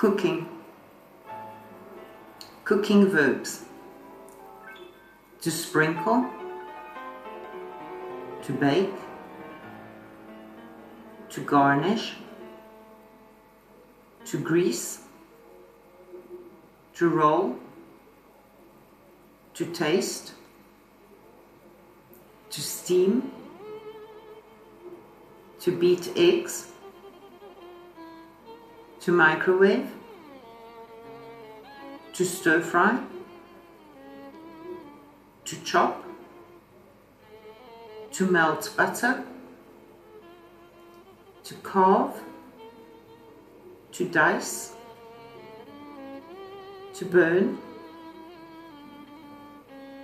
Cooking. Cooking verbs. To sprinkle, to bake, to garnish, to grease, to roll, to taste, to steam, to beat eggs, to microwave, to stir fry, to chop, to melt butter, to carve, to dice, to burn,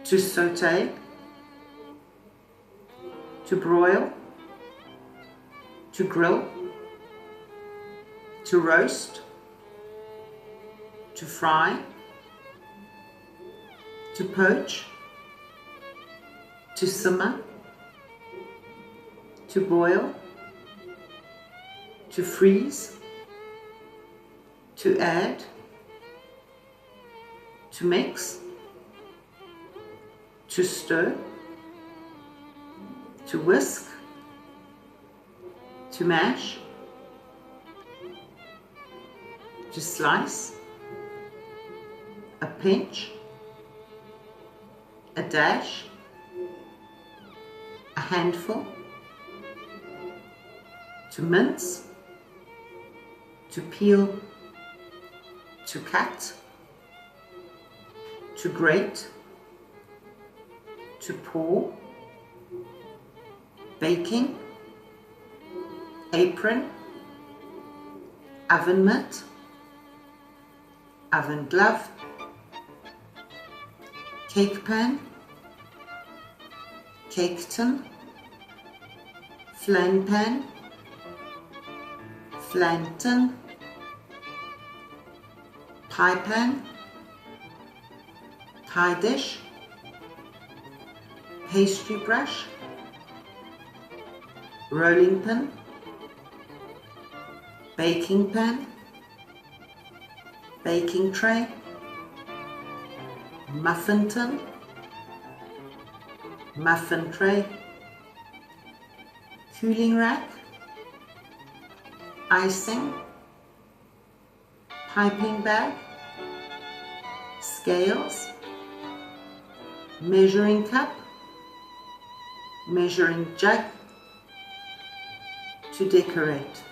to saute, to broil, to grill, to roast, to fry, to poach, to simmer, to boil, to freeze, to add, to mix, to stir, to whisk, to mash, to slice, a pinch, a dash, a handful, to mince, to peel, to cut, to grate, to pour, baking, apron, oven mitt, oven glove, cake pan, cake tin, flan pan, flan tin, pie pan, pie dish, pastry brush, rolling pin, baking pan, baking tray, muffin tin, muffin tray, cooling rack, icing, piping bag, scales, measuring cup, measuring jug, to decorate.